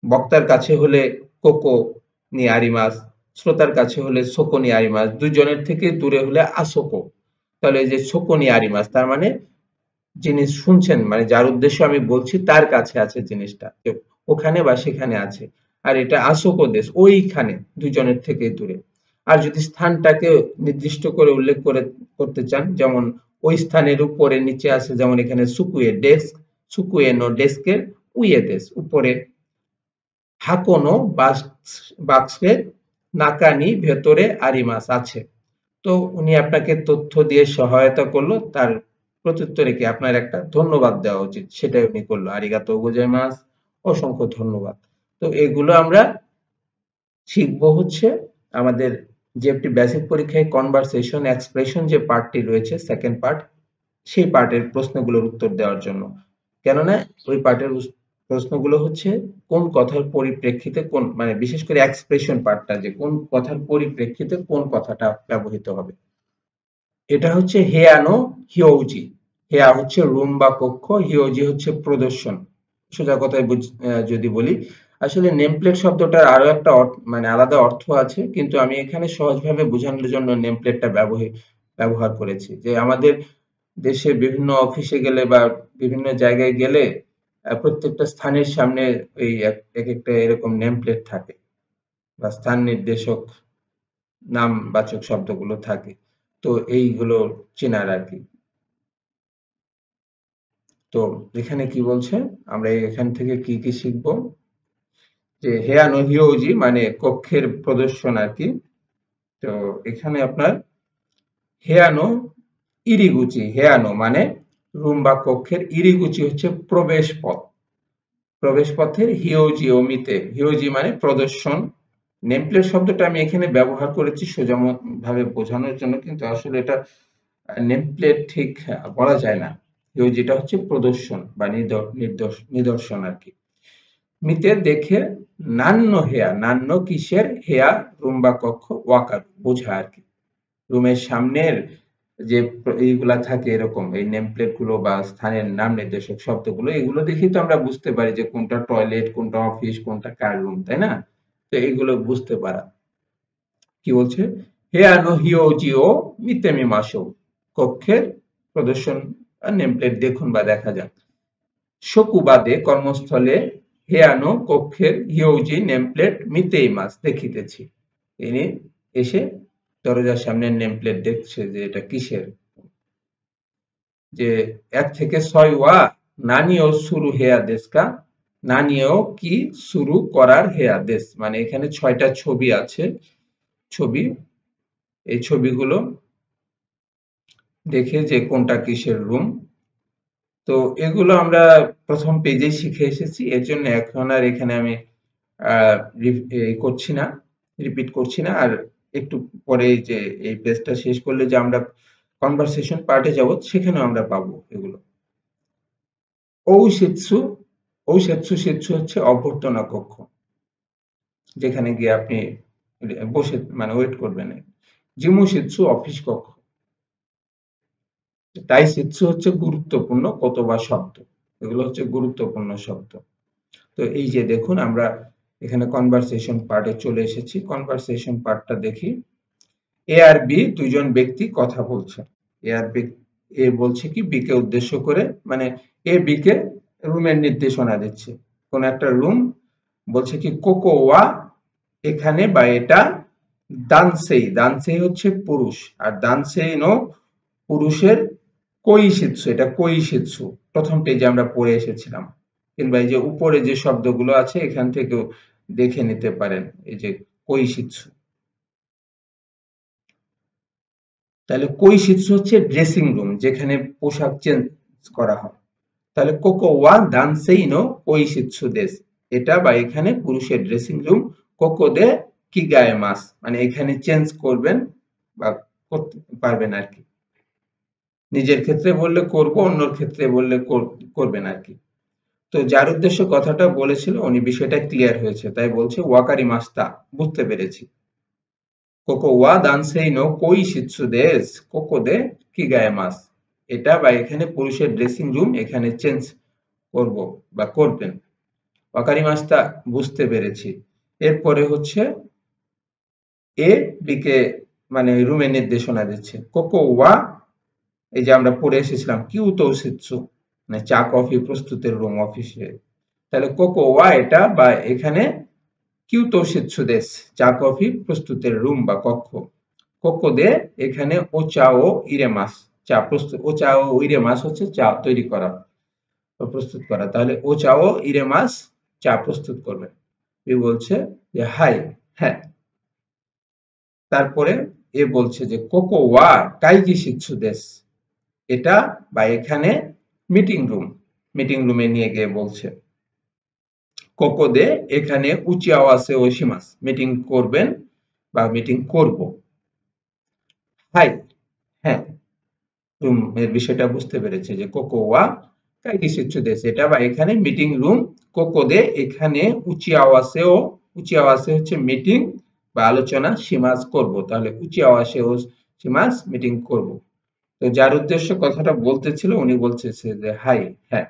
বক্তার কাছে হলে কোকো নি আরিমাস, শ্রোতার কাছে হলে সোকো নি আরিমাস, দুজনের থেকে দূরে হলে আসোকো। তাহলে এই যে সোকো নি আরিমাস তার মানে যিনি শুনছেন মানে যার উদ্দেশ্য আমি বলছি তার কাছে আছে জিনিসটা, ওখানে বা সেখানে আছে। আর এটা আসোকো দেশ, ওইখানে, দুজনের থেকে দূরে। আর যদি স্থানটাকে নির্দিষ্ট করে উল্লেখ করে করতে চান, যেমন ওই স্থানের উপরে নিচে আছে, যেমন এখানে সুকুয়ে ডেস্ক, সুকুয়ে নো ডেস্কের উইয়ে দেশ উপরে, হাকোনো বাক্সের নাকানি ভেতরে আরিমাস আছে। তো উনি আপনাকে তথ্য দিয়ে সহায়তা করলো, তার প্রত্যুত্তরে কি আপনার একটা ধন্যবাদ দেওয়া উচিত, সেটাই উনি করলো। আরিগাতো গোজাইমাস, অসংখ্য ধন্যবাদ। তো এগুলো আমরা শিখবো হচ্ছে আমাদের যে একটি বেসিক পরীক্ষায় কনভারসেশন এক্সপ্রেশন যে পার্টটি রয়েছে সেকেন্ড পার্ট, সেই পার্টের প্রশ্নগুলোর উত্তর দেওয়ার জন্য। কেননা ওই পার্টের প্রশ্নগুলো হচ্ছে কোন কথার পরিপ্রেক্ষিতে কোন, মানে বিশেষ করে এক্সপ্রেশন পার্টটা, যে কোন কথার পরিপ্রেক্ষিতে কোন কথাটা ব্যবহৃত হবে। এটা হচ্ছে হেয়ানো হিয়োজি। হেয়া হচ্ছে রুম বা কক্ষ, হিয়োজি হচ্ছে প্রদর্শন। সোজা কথায় যদি বলি, আসলে নেম প্লেট শব্দটার আরো একটা মানে আলাদা অর্থ আছে, কিন্তু আমি এখানে সহজভাবে বোঝানোর জন্য নেম প্লেটটা ব্যবহার করেছি। যে আমাদের দেশে বিভিন্ন অফিসে গেলে বা বিভিন্ন জায়গায় গেলে প্রত্যেকটা স্থানের সামনে ওই এক একটা এরকম নেম প্লেট থাকে বা স্থান নির্দেশক নামবাচক শব্দগুলো থাকে। তো এইগুলো চেনার আর কি। তো এখানে কি বলছে, আমরা এখান থেকে কি কি শিখবো, যে হেয়ানো হিয়োজি মানে কক্ষের প্রদর্শন আর কি। তো এখানে আপনার হেয়ানো ইরিগুচি, হেয়ানো মানে রুম বা কক্ষের, ইরিগুচি হচ্ছে প্রবেশ পথ, প্রবেশ পথের হিয়োজি অমিতে, হিয়োজি মানে প্রদর্শন। নেমপ্লেট শব্দটা আমি এখানে ব্যবহার করেছি সোজা ভাবে বোঝানোর জন্য, কিন্তু আসলে এটা নেমপ্লেট ঠিক বলা যায় না। হিয়োজিটা হচ্ছে প্রদর্শন বা নিদর্শন আর কি। মিতে দেখে নান্য হেয়া, নান্য কিসের হেয়া, রুম বা কক্ষ, ওয়াকার বোঝা আর কি। রুমের সামনের যে এইগুলা থাকে এরকম এই নেম প্লেট গুলো বা স্থানের নাম নির্দেশক শব্দগুলো, এগুলো দেখেই তো আমরা বুঝতে পারি যে কোনটা টয়লেট, কোনটা অফিস, কোনটা কার রুম, তাই না? তো এইগুলো বুঝতে পারা। কি বলছে, হেয়ানো হিয়োজিও মিতেমি মাসো, কক্ষের প্রদর্শন নেম প্লেট দেখুন বা দেখা যাক। শকুবাদে কর্মস্থলে হেয়ানো কক্ষের হিয়োজি নেমপ্লেট মিতেই মাস দেখিতেছি। ইনি এসে দরজার সামনে নেমপ্লেট দেখছে যে এটা কিসের। যে 1 থেকে 6 ওয়া নানিও শুরু হেয়া দেশকা, নানিও কি শুরু করার হেয়া দেশ, মানে এখানে 6টা ছবি আছে, ছবি, এই ছবিগুলো দেখে যে কোনটা কিসের রুম। তো এগুলো আমরা প্রথম পেজেই শিখে এসেছি, এর জন্য এখন আর এখানে আমি করছি না, রিপিট করছি না। আর একটু পরে যে এই পেজটা শেষ করলে যে আমরা কনভারসেশন পার্টে যাব, সেখানেও আমরা পাবো এগুলো। ঔশিৎসু, ঔশিৎসু হচ্ছে অভ্যর্থনা কক্ষ, যেখানে গিয়ে আপনি বসে মানে ওয়েট করবেন। জিমুশিৎসু অফিস কক্ষ। তাইশিৎসু হচ্ছে গুরুত্বপূর্ণ কতবা শব্দ, এগুলো হচ্ছে গুরুত্বপূর্ণ শব্দ। তো এই যে দেখুন আমরা এখানে কনভারসেশন পার্টে চলে এসেছি। কনভারসেশন পার্টটা দেখি। এ আর বি দুইজন ব্যক্তি কথা বলছে। এ আর বি, এ বলছে কি বি কে উদ্দেশ্য করে, মানে এ বি কে রুমের নির্দেশনা দিচ্ছে। কোন একটা রুম, বলছে কি কোকো ওয়া এখানে বা এটা, দানসেই, দানসেই হচ্ছে পুরুষ, আর দানসেই নো পুরুষের কৈশিৎসু, এটা কৈশিৎসু প্রথম পেজে আমরা পড়ে এসেছিলাম। কিংবা এই যে উপরে যে শব্দগুলো আছে এখান থেকেও দেখে নিতে পারেন, এই যে কৈশিৎসু। তাহলে কৈশিৎসু হচ্ছে ড্রেসিং রুম, যেখানে পোশাক চেঞ্জ করা হয়। তাহলে কোকো ওয়া দানসেই নো কৈশিৎসু দেশ, এটা বা এখানে পুরুষের ড্রেসিং রুম। কোকো দে কি গায়ে মাস, মানে এখানে চেঞ্জ করবেন বা করতে পারবেন আর কি। নিজের ক্ষেত্রে বললে করব, অন্যর ক্ষেত্রে বললে করবেন আর কি। তো যার উদ্দেশ্য কথাটা বলেছিল উনি বিষয়টা ক্লিয়ার হয়েছে, তাই বলছে ওয়াকারি মাস্তা, বুঝতে পেরেছি। কোকো ওয়া দানসেই নো কৈশিৎসু দেশ, কোকো দে কি গায়ে মাস, এটা বা এখানে পুরুষের ড্রেসিং রুম, এখানে চেঞ্জ করব বা করবেন। ওয়াকারি মাস্তা, বুঝতে পেরেছি। এরপরে হচ্ছে এ বি কে মানে রুমের নির্দেশনা দিচ্ছে। কোকো ওয়া, এই যে আমরা পড়ে এসেছিলাম কিউ তৌসিৎসু, মানে চা কফি প্রস্তুতের রুম অফিসে। তাহলে কোকো ওয়া এটা বা এখানে কিউ তৌসিৎসু দেশ, চা কফি প্রস্তুতের রুম বা কক্ষ। কোকো দে এখানে ও চা ও ইরেমাস, চা প্রস্তুত, ও চা ও ইরেমাস হচ্ছে চা তৈরি করা বা প্রস্তুত করা। তাহলে ও চা ও ইরেমাস, চা প্রস্তুত করবেন। এ বলছে যে হাই, হ্যাঁ। তারপরে এ বলছে যে কোকো ওয়া কাইজি শিৎসু দেশ, এটা বা এখানে মিটিং রুম, মিটিং রুমে নিয়ে গিয়ে বলছে। কোকো দে এখানে উচি আওয়াজে ওশিমাস, মিটিং করবেন বা মিটিং করব। হাই, হ্যাঁ, রুম এর বিষয়টা বুঝতে পেরেছে যে কোকো ওয়া কাইজি শিৎসু দেশ, এটা বা এখানে মিটিং রুম। কোকো দে এখানে উচি আওয়াজে, ও উচি আওয়াজে হচ্ছে মিটিং বা আলোচনা, সীমাস করব। তাহলে উচি আওয়াজে ও সীমাস, মিটিং করব। তো যার উদ্দেশ্য কথাটা বলতেছিল উনি বলছে যে হাই, হ্যাঁ।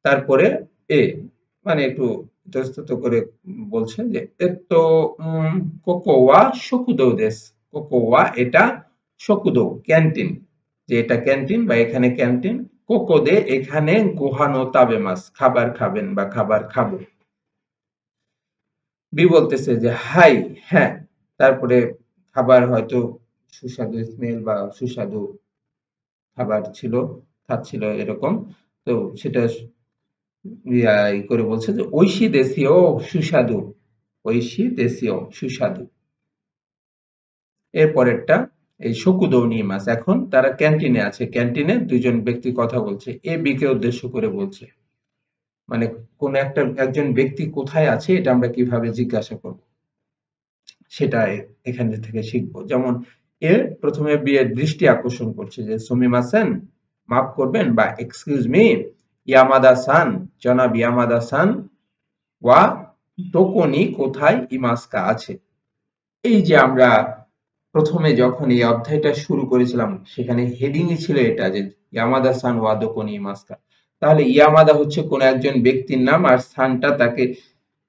তারপরে এ মানে একটু ইতস্তত করে বলছে যে এতো কোকো ওয়া শকুদো দেশ, কোকো ওয়া এটা শকুদো ক্যান্টিন, যে এটা ক্যান্টিন বা এখানে ক্যান্টিন। কোকো দে এখানে গোহানো তাবে মাস, খাবার খাবেন বা খাবার খাবো। বি বলতেছে যে হাই, হ্যাঁ। তারপরে খাবার হয়তো সুস্বাদু স্মেল বা সুস্বাদু খাবার ছিল, খাচ্ছিল এরকম। তো সেটা করে বলছে যে ঐশী দেশীয় সুস্বাদু, ঐশী দেশীয় সুস্বাদু। এর পরেরটা এই শকুদৌনি মাছ, এখন তারা ক্যান্টিনে আছে, ক্যান্টিনে দুইজন ব্যক্তি কথা বলছে, এ বি কে উদ্দেশ্য করে বলছে। মানে কোন একটা একজন ব্যক্তি কোথায় আছে এটা আমরা কিভাবে জিজ্ঞাসা করব, সেটা এখান থেকে শিখবো। যেমন এ প্রথমে বি এর দৃষ্টি আকর্ষণ করছে যে সুমিমাসেন, মাফ করবেন বা এক্সকিউজ মি, ইয়ামাদা সান, জনাব ইয়ামাদা সান, ওয়া দোকনি কোথায় ইমাস্কা আছে। এই যে আমরা প্রথমে যখন এই অধ্যায়টা শুরু করেছিলাম সেখানে হেডিং ছিল এটা যে ইয়ামাদা সান ওয়া দোকনি ইমাস্কা। তাহলে ইয়ামাদা হচ্ছে কোন একজন ব্যক্তির নাম, আর সানটা তাকে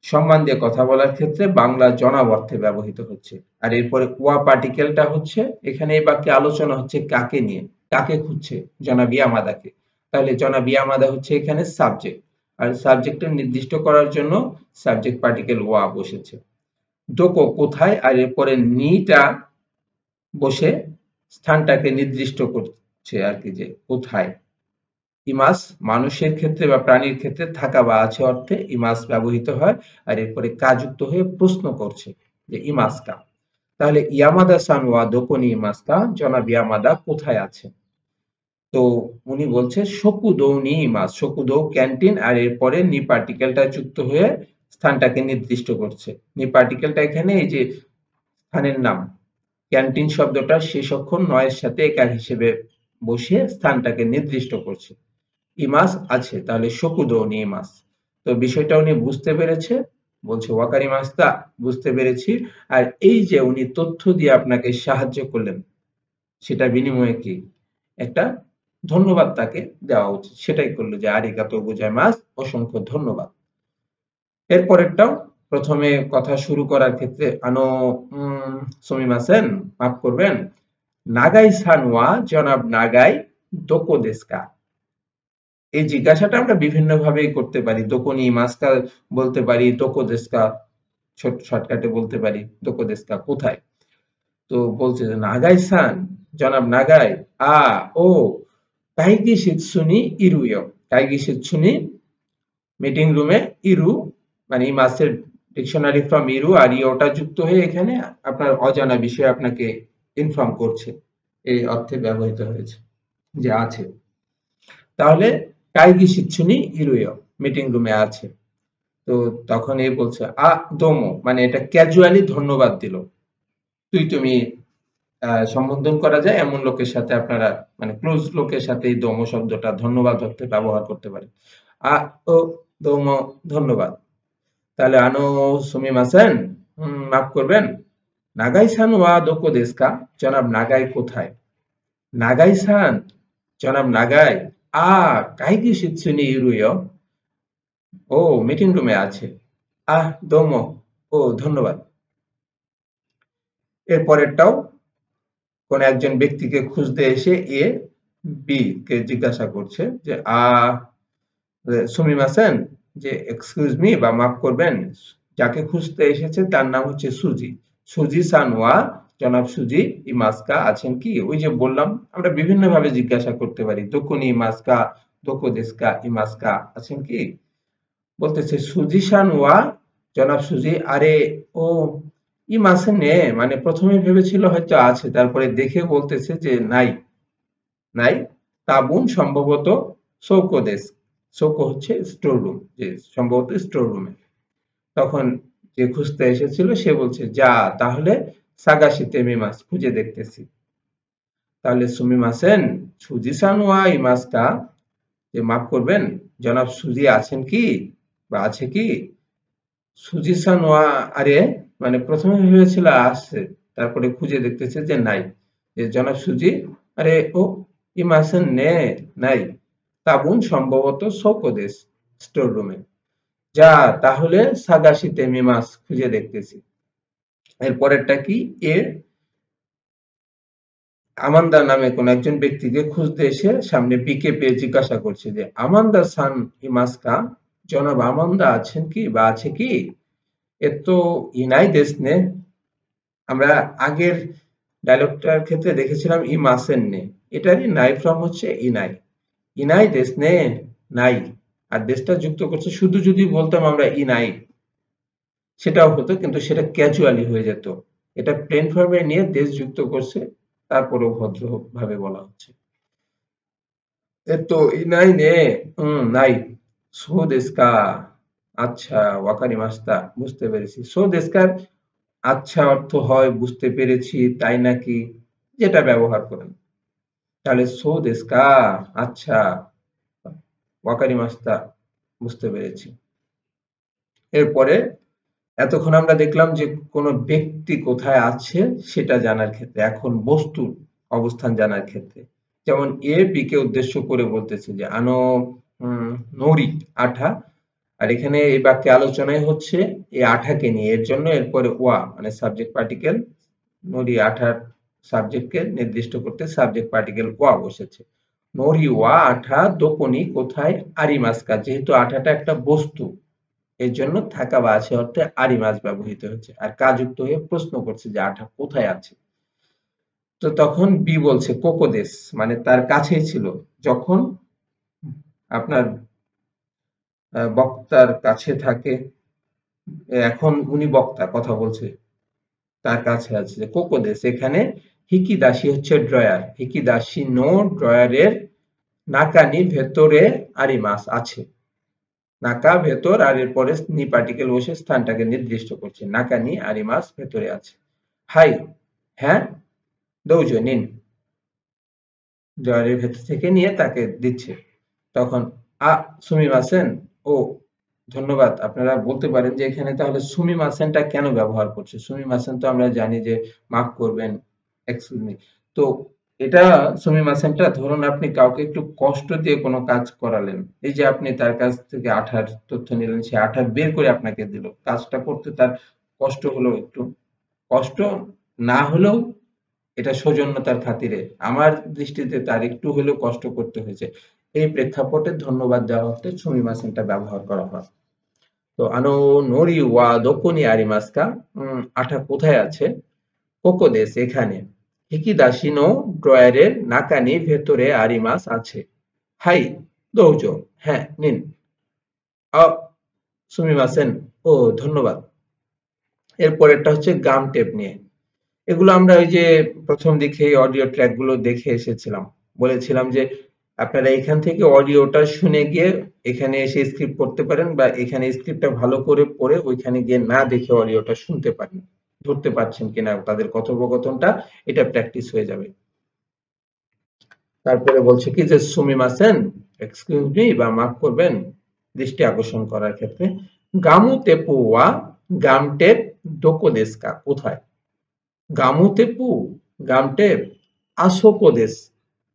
সম্মান দিয়ে কথা বলার ক্ষেত্রে বাংলা জনাব অর্থে ব্যবহৃত হচ্ছে। আর এরপরে ওয়া পার্টিকেলটা হচ্ছে, এখানে এই বাক্যে আলোচনা হচ্ছে কাকে নিয়ে, কাকে খুঁজছে, জনাব ইয়ামাদাকে। তাহলে জনাব ইয়ামাদা হচ্ছে এখানে সাবজেক্ট, আর সাবজেক্টটা নির্দিষ্ট করার জন্য সাবজেক্ট পার্টিকেল ওয়া বসেছে। দোকো কোথায়, আর এরপরে নিটা বসে স্থানটাকে নির্দিষ্ট করছে আর কি, যে কোথায়। ইমাস মানুষের ক্ষেত্রে বা প্রাণীর ক্ষেত্রে থাকা বা আছে অর্থে ইমাস ব্যবহৃত হয়। আর এরপরে কাযুক্ত হয়ে প্রশ্ন করছে যে ইমাসকা। তাহলে ইয়ামাদা সান ওয়া দোকনি ইমাসকা, জনাব ইয়ামাদা কোথায় আছে। তো উনি বলছে শকুদৌ নি ইমাস, শকুদৌ ক্যান্টিন, আর এরপরে নি পার্টিকেলটা যুক্ত হয়ে স্থানটাকে নির্দিষ্ট করছে। নি পার্টিকেলটা এখানে এই যে স্থানের নাম, ক্যান্টিন শব্দটা শেষ অক্ষর নয়ের সাথে একার হিসেবে বসিয়ে স্থানটাকে নির্দিষ্ট করছে। ইমাস আছে, তাহলে শকুদো নি ইমাস। তো বিষয়টা উনি বুঝতে পেরেছে, বলছে ওয়াকারি মাস্তা, বুঝতে পেরেছি। আর এই যে উনি তথ্য দিয়ে আপনাকে সাহায্য করলেন, সেটা বিনিময়ে কি একটা ধন্যবাদ তাকে দেওয়া উচিত। সেটাই করলো যে আরিগাতো গোজাইমাস, অসংখ্য ধন্যবাদ। এরপরেরটাও প্রথমে কথা শুরু করার ক্ষেত্রে আনো সুমিমাসেন, মাফ করবেন, নাগাই সান ওয়া জনাব নাগাই দোকো দেশু কা? এই জিজ্ঞাসাটা আমরা বিভিন্ন ভাবেই করতে পারি। দোকো নি ইমাসু কা বলতে পারি, দোকো দেশু কা শর্টকাটে বলতে পারি, দোকো দেশু কা কোথায়? তো বলছে যে নাগাই সান, জনাব নাগাই, আ ও কাইগি শিৎসুনি ইরুয়ো। কাইগি শিৎসুনি মিটিং রুমে, ইরু মানে ইমাসের ডিকশনারি ফ্রম ইরু, আর ইওটা যুক্ত হয়ে এখানে আপনার অজানা বিষয় আপনাকে ইনফর্ম করছে, এই অর্থে ব্যবহৃত হয়েছে যে আছে। তাহলে কাইগি শিৎসুনি ইরুয়ো, মিটিং রুমে আছে। তো তখন এই বলছে আ দোমো, মানে এটা ক্যাজুয়ালি ধন্যবাদ দিল। তুই তুমি সম্বোধন করা যায় এমন লোকের সাথে আপনারা, মানে ক্লোজ লোকের সাথে এই দোমো শব্দটা ধন্যবাদ অর্থে ব্যবহার করতে পারেন। আ ও দোমো, ধন্যবাদ। তাহলে আনো সুমিমাসেন, মাফ করবেন, নাগাই সান ওয়া দোকো দেশু কা? জনাব নাগাই কোথায়? নাগাই সান, জনাব নাগাই, আ কাইগি শিৎসুনি ইরুয়ো, ও মিটিং রুমে আছে। আহ দোমো, ও ধন্যবাদ। এর পরেরটাও কোন একজন ব্যক্তিকে খুঁজতে এসে এ বি কে জিজ্ঞাসা করছে যে সুমিমাসেন, যে এক্সকিউজ মি বা মাফ করবেন, যাকে খুঁজতে এসেছে তার নাম হচ্ছে সুজি। সুজি সান ওয়া, জনাব সুজি ইমাসকা আছেন কি? ওই যে বললাম আমরা বিভিন্ন ভাবে জিজ্ঞাসা করতে পারি, দোকুনি ইমাসকা, দোকো দেশকা, ইমাসকা আছেন কি? বলতেছে সুজি সান ওয়া, জনাব সুজি, আরে ও ইমাসেন নে, মানে প্রথমে ভেবেছিল হয়তো আছে, তারপরে দেখে বলতেছে যে নাই, নাই। তাবুন সম্ভবত সৌকো দেশ, সৌকো হচ্ছে স্টোর রুম, যে সম্ভবত স্টোর রুমে। তখন যে খুঁজতে এসেছিল সে বলছে যা, তাহলে সাগাশি তেমিমাস, খুঁজে দেখতেছি। তাহলে সুমিমাসেন, সুজি সান ওয়া ইমাসকা, যে মাফ করবেন, জনাব সুজি আছেন কি বা আছে কি? সুজি সান ওয়া, আরে মানে প্রথমে ভেবেছিল আছে, তারপরে খুঁজে দেখতেছে যে নাই, যে জনাব সুজি, আরে ও ইমাসেন নে, নাই। তাবুন সম্ভবত সৌকো দেশ, স্টোর রুমে। যা, তাহলে সাগাশিতে মিমাস, খুঁজে দেখতেছি। এর পরেরটা কি? এ আমান্দা নামে কোন একজন ব্যক্তিকে খুঁজতে এসে সামনে বিকে পেয়ে জিজ্ঞাসা করছে যে আমান্দা সান ইমাসকা? জনাব আমান্দা আছেন কি বা আছে কি? এর তো ইনাই দেশ নে। আমরা আগের ডায়লগটার ক্ষেত্রে দেখেছিলাম ইমাসেন নে, এটারই নাই ফর্ম হচ্ছে ইনাই। ইনাই দেশ নে, নাই। আর দেশটা যুক্ত করছে, শুধু যদি বলতাম আমরা ইনাই সেটাও হতো, কিন্তু সেটা ক্যাজুয়ালি হয়ে যেত। এটা প্লেন ফর্মে নিয়ে দেশ যুক্ত করছে, তারপরেও ভদ্রভাবে বলা হচ্ছে। ইনাই নে, নাই। সো দেশকা, আচ্ছা, ওয়াকারি মাস্তা, বুঝতে পেরেছি। সো দেশকার আচ্ছা অর্থ হয় বুঝতে পেরেছি, তাই নাকি, যেটা ব্যবহার করেন। তাহলে সো দেশকা, আচ্ছা, ওয়াকারি মাস্তা, বুঝতে পেরেছি। এরপরে এতক্ষণ আমরা দেখলাম যে কোন ব্যক্তি কোথায় আছে সেটা জানার ক্ষেত্রে, এখন বস্তুর অবস্থান জানার ক্ষেত্রে। যেমন এ বি কে উদ্দেশ্য করে বলতেছে যে আনো নোরি, আঠা। আর এখানে এই বাক্যে আলোচনায় হচ্ছে এই আঠাকে নিয়ে, এর জন্য এরপরে ওয়া মানে সাবজেক্ট পার্টিকেল, নোরি আঠার সাবজেক্টকে নির্দিষ্ট করতে সাবজেক্ট পার্টিকেল ওয়া বসেছে। নোরি ওয়া আঠা দোকনি কোথায়, আরিমাস্কা, যেহেতু আঠাটা একটা বস্তু এর জন্য থাকা বা আছে অর্থে আরিমাস ব্যবহৃত হচ্ছে, আর কাযুক্ত হয়ে প্রশ্ন করছে যে আঠা কোথায় আছে। তো তখন বি বলছে কোকোদেশ, মানে তার কাছেই ছিল। যখন আপনার বক্তার কাছে থাকে, এখন উনি বক্তা কথা বলছে, তার কাছে আছে যে কোকোদেশ, এখানে হিকিদাসি হচ্ছে ড্রয়ার, হিকিদাসি নো, ড্রয়ারের নাকানি ভেতরে আরিমাস আছে, নাকা ভেতর আর এরপরে নি পার্টিকেল বসে স্থানটাকে নির্দিষ্ট করছে। নাকা নি আরিমাস ভেতরে আছে। হাই, হ্যাঁ, দৌজো নিন। ড্রয়ারের ভেতর থেকে নিয়ে তাকে দিচ্ছে। তখন সুমিমাসেন, ও ধন্যবাদ। আপনারা বলতে পারেন যে এখানে তাহলে সুমিমাসেনটা কেন ব্যবহার করছে? সুমিমাসেন তো আমরা জানি যে মাফ করবেন, এক্সকিউজ মি। তো এটা সুমিমাসেনটা ধরুন আপনি কাউকে একটু কষ্ট দিয়ে কোনো কাজ করালেন। এই যে আপনি তার কাছ থেকে আঠার তথ্য নিলেন, সে আঠা বের করে আপনাকে দিল। কাজটা করতে তার কষ্ট হলো একটু। কষ্ট না হলেও এটা সৌজন্যতার খাতিরে আমার দৃষ্টিতে তার একটু হলেও কষ্ট করতে হয়েছে। এই প্রেক্ষাপটে ধন্যবাদ দেওয়া অর্থে সুমিমাসেনটা ব্যবহার করা হয়। তো নোরি ওয়া দোকো নি আরিমাস্কা, আঠা কোথায় আছে? কোকো দেশ, এখানে। হিকিদাশি নো ড্রয়ারের নাকানি ভেতরে আরিমাস আছে। হাই, দৌজো, হ্যাঁ, নিন। আ সুমিমাসেন, ও ধন্যবাদ। এর পরেরটা হচ্ছে গাম টেপ নিয়ে। এগুলো আমরা ওই যে প্রথম দিকে অডিও ট্র্যাক গুলো দেখে এসেছিলাম। বলেছিলাম যে আপনারা এখান থেকে অডিওটা শুনে গিয়ে এখানে এসে স্ক্রিপ্ট পড়তে পারেন বা এখানে স্ক্রিপ্টটা ভালো করে পড়ে ওইখানে গিয়ে না দেখে অডিওটা শুনতে পারেন। ধরতে পারছেন কিনা তাদের কথোপকথনটা, এটা প্র্যাকটিস হয়ে যাবে। তারপরে বলছে কি যে সুমিমাসেন, এক্সকিউজ মি বা মাফ করবেন, দৃষ্টি আকর্ষণ করার ক্ষেত্রে গামু তেপু ওয়া গামটেপ দোকো দেশু কা, কোথায়? গামুতেপু, গামটেপ, আসোকোদেশ।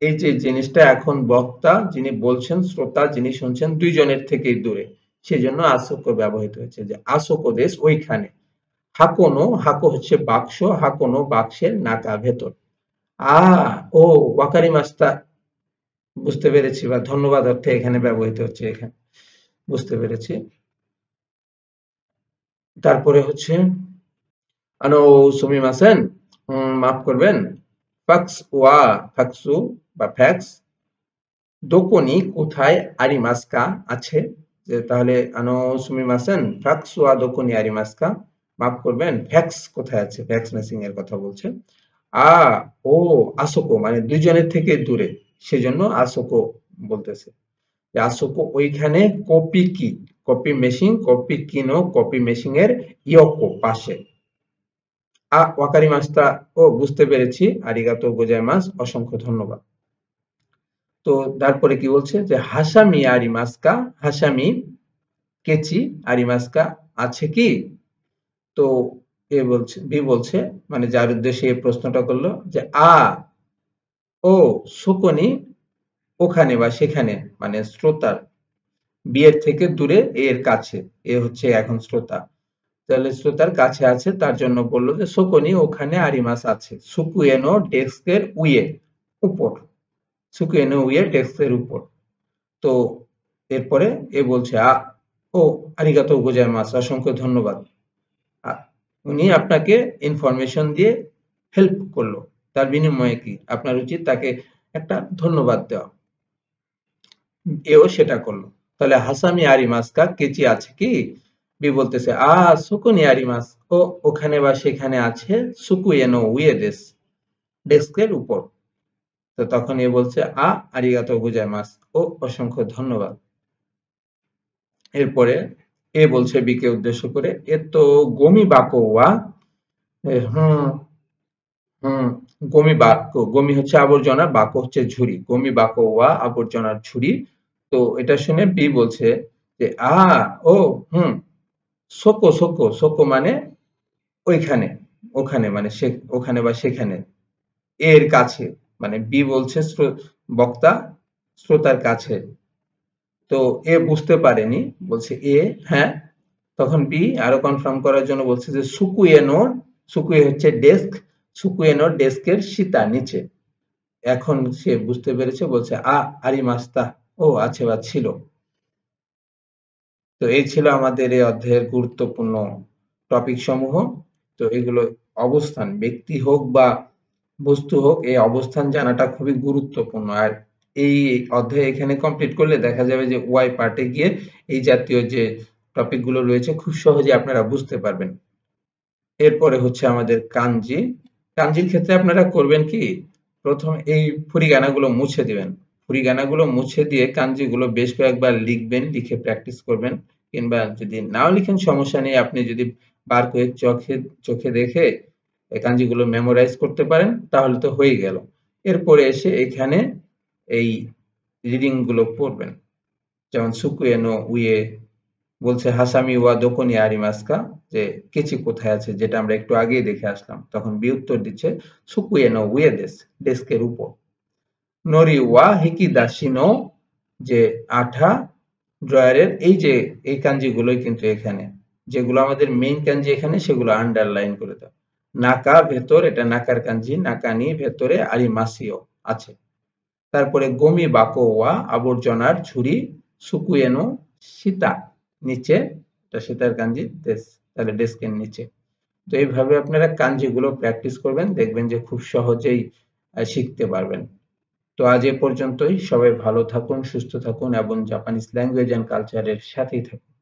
এই যে জিনিসটা এখন বক্তা যিনি বলছেন, শ্রোতা যিনি শুনছেন, দুইজনের থেকেই দূরে, সেজন্য আসোকো ব্যবহৃত হয়েছে, যে আসোকোদেশ ওইখানে। হাকোনো, হাকো হচ্ছে বাক্স, হাকোনো বাক্সের নাকা ভেতর। আ ও ওয়াকারিমাস্তা, বুঝতে পেরেছি বা ধন্যবাদ অর্থে এখানে ব্যবহৃত হচ্ছে, এখানে বুঝতে পেরেছি। তারপরে হচ্ছে আনো সুমিমাসেন, মাফ করবেন, ফাক্স ওয়া ফাক্সু বা ফ্যাক্স, দোকোনি কোথায় আরিমাস্কা আছে? যে তাহলে আনো সুমিমাসেন, ফ্যাক্স ওয়া দোকোনি আরিমাস্কা, মাফ করবেন, ফ্যাক্স কোথায় আছে? ফ্যাক্স মেশিং এর কথা বলছে। আ ও আসোকো মানে দুইজনের থেকে দূরে, সেজন্য আসোকো বলতেছে। যে আসোকো ওইখানে, কপি কি, কপি মেশিন, কপি কিনো কপি মেশিন এর ইয়োকো পাশে। ওয়াকারিমাস্তা, ও বুঝতে পেরেছি, আরিগাতো গোজাইমাস, অসংখ্য ধন্যবাদ। তো তারপরে কি বলছে যে হাসামি আরিমাস্কা, হাসামি কেচি আরিমাস্কা, আছে কি? তো এ বলছে, বি বলছে, মানে যার উদ্দেশ্যে এই প্রশ্নটা করলো, যে ও সুকনি, ওখানে বা সেখানে, মানে শ্রোতার, বিয়ের থেকে দূরে, এর কাছে, এ হচ্ছে এখন শ্রোতা, তাহলে শ্রোতার কাছে আছে, তার জন্য বললো যে সুকনি ওখানে আরিমাস আছে, সুকুয়েনো ডেস্কের উইয়ে, উপর, সুকুয়েনো উইয়ে ডেস্কের উপর। তো এরপরে এ বলছে ও আরিগাতো গোজাইমাস, অসংখ্য ধন্যবাদ। উনি আপনাকে ইনফরমেশন দিয়ে হেল্প করলো, তার বিনিময়ে কি আপনার উচিত তাকে একটা ধন্যবাদ দেওয়া। এও সেটা করলো। তাহলে হাসামি আরিমাস কা কেচি আছে কি? বি বলতেছে সুকুনি আরিমাস, ও ওখানে বা সেখানে আছে, সুকুয়েনো উইয়ে দেশ, ডেস্কের উপর। তো তখন এ বলছে আরিগাতো গোজাইমাস, ও অসংখ্য ধন্যবাদ। এরপরে এ বলছে বি কে উদ্দেশ্য করে, এ তো গমি বাকো ওয়া, হুম হুম, গমি বাক্য, গমি হচ্ছে আবর্জনা, বাক্য হচ্ছে ঝুড়ি, গমি বাক্য ওয়া আবর্জনার ঝুড়ি। তো এটা শুনে বি বলছে যে ও হুম, সোকো সোকো, সোকো মানে ওইখানে, ওখানে মানে সে, ওখানে বা সেখানে, এর কাছে, মানে বি বলছে বক্তা শ্রোতার কাছে। তো এ বুঝতে পারেনি, বলছে হ্যাঁ। তখন বি আরো কনফার্ম করার জন্য বলছে যে সুকুয়েনো, সুকুয়ে হচ্ছে ডেস্ক, সুকুয়েনো ডেস্কের সীতা নিচে। এখন সে বুঝতে পেরেছে, বলছে আরিমাস্তা, ও আছে বা ছিল। তো এই ছিল আমাদের এই অধ্যায়ের গুরুত্বপূর্ণ টপিক সমূহ। তো এগুলো অবস্থান, ব্যক্তি হোক বা বস্তু হোক, এই অবস্থান জানাটা খুবই গুরুত্বপূর্ণ। আর এই অধ্যায় এখানে কমপ্লিট করলে দেখা যাবে যে ওয়াই পার্টে গিয়ে এই জাতীয় যে টপিক গুলো রয়েছে খুব সহজে আপনারা বুঝতে পারবেন। এরপরে হচ্ছে আমাদের কাঞ্জি। কাঞ্জির ক্ষেত্রে আপনারা করবেন কি, প্রথম এই ফুরিগানাগুলো মুছে দিবেন। ফুরিগানাগুলো মুছে দিয়ে কাঞ্জিগুলো বেশ কয়েকবার লিখবেন, লিখে প্র্যাকটিস করবেন, কিংবা যদি নাও লিখেন সমস্যা নেই, আপনি যদি বার করে চোখে দেখে এই কাঞ্জিগুলো মেমোরাইজ করতে পারেন তাহলে তো হয়ে গেল। এরপরে এসে এখানে এই রিডিং গুলো পড়বেন। যেমন সুকুয়ে নো উয়ে বলছে হাসামি ওয়া দোকনি আরিমাস্কা, যে কেচি কোথায় আছে, যেটা আমরা একটু আগেই দেখে আসলাম। তখন বি উত্তর দিচ্ছে সুকুয়ে নো উয়ে দেস, ডেস্কের উপর। নরি ওয়া হিকি দাসি নো, যে আঠা ড্রয়ারের। এই যে এই কাঞ্জিগুলোই কিন্তু এখানে, যেগুলো আমাদের মেইন কাঞ্জি এখানে সেগুলো আন্ডারলাইন করে দাও। নাকা ভেতর, এটা নাকার কাঞ্জি, নাকানি ভেতরে, আরিমাসিও আছে। তারপরে গমি বাকো ওয়া আবর্জনার ঝুড়ি, সুকুয়েনো সীতা নিচে, এটা সীতার কাঞ্জি দেশ, তাহলে ডেস্কের নিচে। তো এইভাবে আপনারা কাঞ্জিগুলো প্র্যাকটিস করবেন, দেখবেন যে খুব সহজেই শিখতে পারবেন। তো আজ এ পর্যন্তই। সবাই ভালো থাকুন, সুস্থ থাকুন এবং জাপানিজ ল্যাঙ্গুয়েজ এন্ড কালচারের সাথেই থাকুন।